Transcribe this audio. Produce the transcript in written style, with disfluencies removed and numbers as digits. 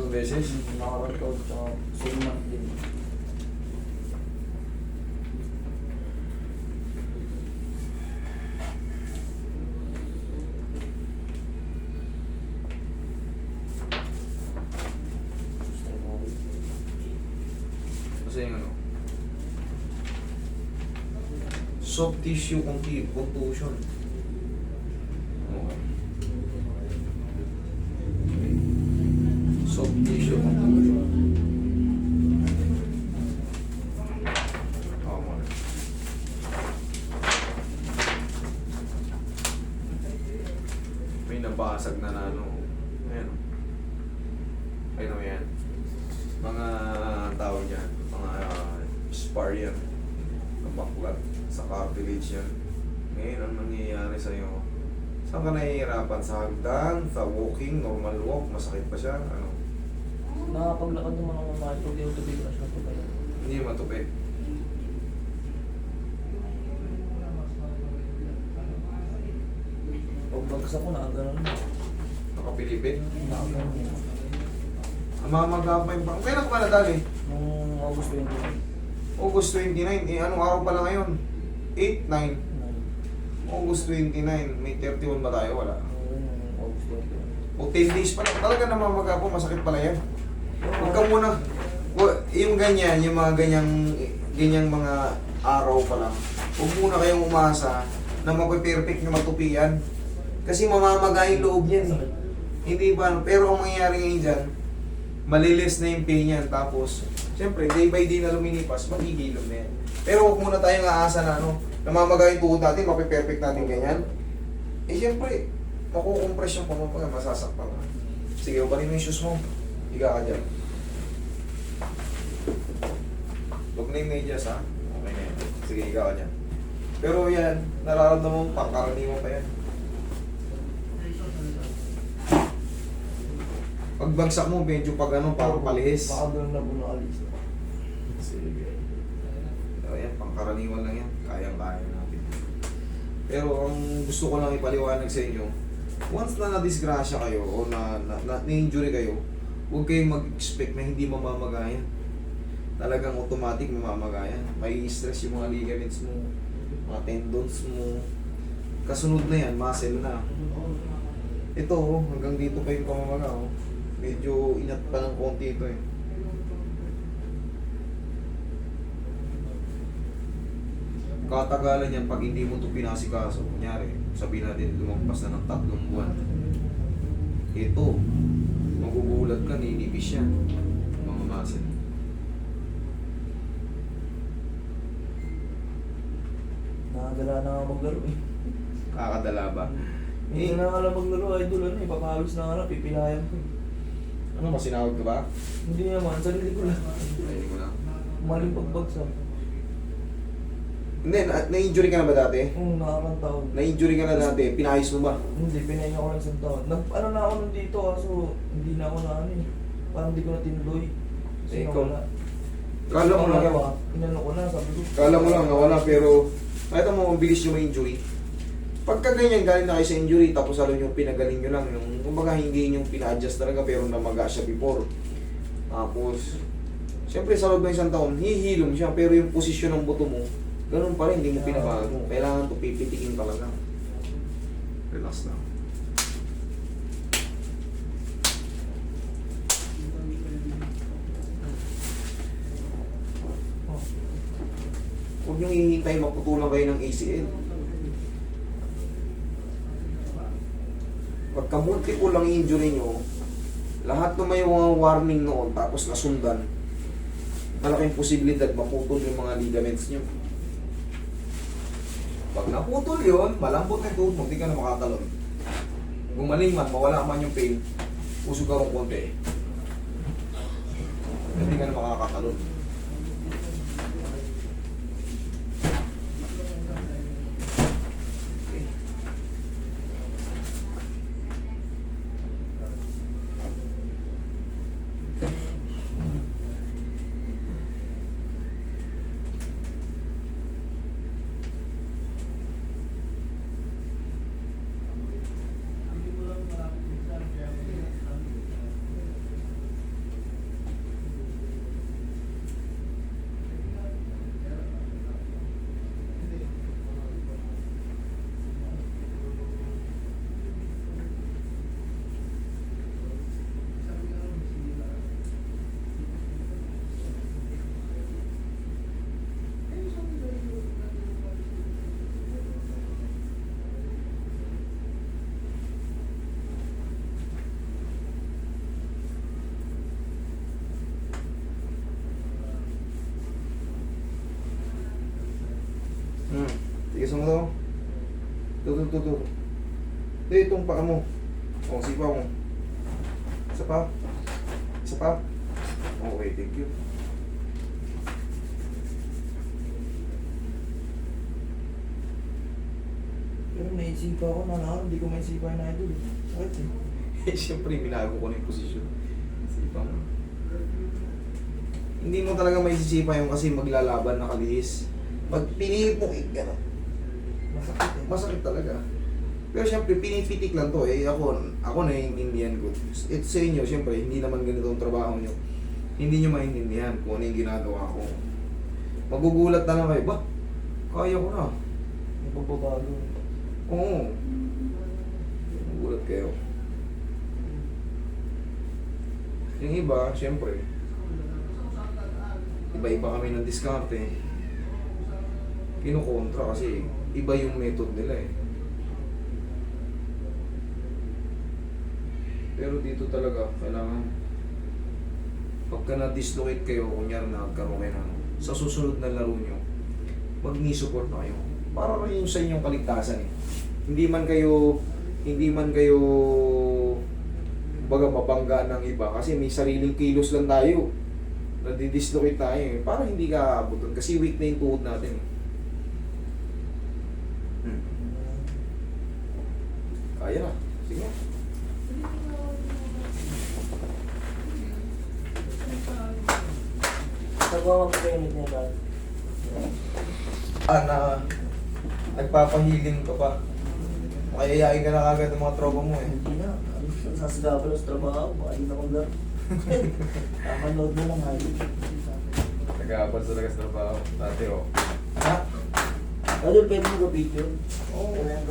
tatlong beses. Nakakartod, tsaka suman din. Kasi yung ano, soft tissue contusion. Okay. Soft tissue contusion. Tama. May nabasag na ano. Ayan. Ayun o yan. Mga tao niyan, mga spar yan. Kabaklat sa cartilage yan. Ngayon, ang nangyayari sa'yo, saan ka nahihirapan? Sa hagdan, sa walking, normal walk, masakit pa siya, ano? Nakapaglakad naman ako ng mga tubig na siya ito kaya. Hindi matupi. Pagbagsak ko, nakaganon. Nakapilipit. Nakaganon. Ang mamaga pa yung bang. Kailan ka ba nadali? Nung August 20. August 29. Eh, anong araw pala ngayon? 8, 9. August 29. May 31 ba tayo? Wala. August 20. O 10 days pa lang. Talaga namamaga po. Masakit pala yan. Huwag ka muna. Yung ganyan, yung mga ganyang mga araw pa lang. Huwag muna kayong umasa na mapiperfect na matupian. Kasi mamamaga yung loob niyan. Hindi ba? Pero ang mangyayari ngayon dyan, malilis na yung pain yan. Tapos, siyempre, day by day na luminipas, magigilom na yan. Pero huwag muna tayong aasa na namamaga yung tuhod natin, mapiperfect natin ganyan. Eh, siyempre, makukompress yung pamamaga, masasakpan ka. Sige, ubanin mo yung shoes mo. Higa ka dyan. Huwag na yung medyas, ha? Okay na yan. Sige, higa ka dyan. Pero yan, nararamdaman mo, pangkaraniwan pa yan. Pagbagsak mo, medyo pag ano, parang palihis. Baka doon na po nakalis. Sige. So, yan, pangkaraniwan lang yan. Kayang-kaya natin. Pero ang gusto ko lang ipaliwanag sa inyo, once na na-disgrasya kayo o na-injury kayo, huwag kayong mag-expect na hindi mamamagayan. Talagang automatic mamamagayan. May stress yung mga ligaments mo, mga tendons mo. Kasunod na yan, muscle na. Ito, hanggang dito pa yung pamamaga. Medyo inat pa ng konti ito eh. Katagalan yan pag hindi mo ito pinasikaso. Kunyari, sabihin natin lumagpas na ng 3 buwan. Ito, magugulat ka, ninipis yan. Mga muscle. Nakagala na nga maglaro eh. Kakadala ba? Hindi na nga lang maglaro, idol ano eh. Papawis na nga lang, pipilayan ko eh. Ano, masinawag ka ba? Hindi naman, sarili ko lang. Ayun ko lang. Maling pagbagsak. Hindi, na-injury ka na ba dati? Nakakang taon. Na-injury ka na dati, pinayos mo ba? Hindi, pinahinga ko lang isang taon. Ano na ako nun dito, kaso hindi na ako na ano eh. Parang hindi ko na tinuloy. Kasi Ikaw? nawala. Kala mo lang. Inano ko na, sabi ko. Kala mo lang nawala, pero nakita mo ang bilis yung injury. Pagka ganyan, galing na kayo sa injury, tapos alam nyo, pinagaling nyo lang. Yung, kumbaga, hindi nyo pina-adjust talaga, pero namaga siya before. Tapos, siyempre sa loob ng isang taon, hihilom siya, pero yung posisyon ng buto mo, ganun pa rin, hindi mo pinabago. Kailangan ito pipitikin talaga. Relax lang. Huwag nyo hihintay maputulang kayo ng ACL. Pagka multiple lang injury nyo, lahat na may mga warning noon tapos nasundan, malaking posibilidad maputol yung mga ligaments nyo. Pag naputol yun, malambot na tuhod mo, hindi ka na makatalon. Gumaling man, mawala man yung pain, usog ka rin konti. Hindi ka na makakatalon. Tigasan mo to. Tuto. Itong paa mo. O, sipa mo. Isa pa. Isa pa. Okay, thank you. Pero naisipa ko na hindi ko maisipa yung idol. Bakit eh? Eh, siyempre, binago ko na yung posisyon. Sipa mo. Hindi mo talaga maisisipa yung kasi maglalaban nakalihis. Pag pinilit mo, gano'n. Masakit eh. Masakit talaga. Pero siyempre, pinipitik lang to eh. Ako naiintindihan ko. It's sa inyo, siyempre, hindi naman ganito ang trabaho nyo. Hindi nyo maintindihan kung ano yung ginagawa ko. Magugulat na lang kayo, ba? Kaya ko na. May pagbabago. Oo. Magugulat kayo. Yung iba, siyempre, iba-iba kami ng diskarte. Kinukontra kasi iba yung method nila eh. Pero dito talaga, kailangan pagka na-dislocate kayo, kunyari nagkaroon kayo ng sa susunod na laro nyo, mag-knee support na kayo. Para rin yung sa inyong kaligtasan eh. Hindi man kayo baga mabangga ng iba kasi may sariling kilos lang tayo. Nadidislocate tayo eh. Para hindi ka aabutan kasi weak na yung tuhod natin eh. Kaya na. Sige. Nagawa ko kayo niya ba? Nagpapahiling ka pa. Mayayain ka na kagad ng mga tropa mo eh. Hindi na. Sasagabal sa trabaho. Baka hindi na mag-laro. Kakanood mo lang halit. Nag-aabal talaga sa trabaho. Dati oh. Ha? Idol, pwede mo ga-picture? Oo. Kaya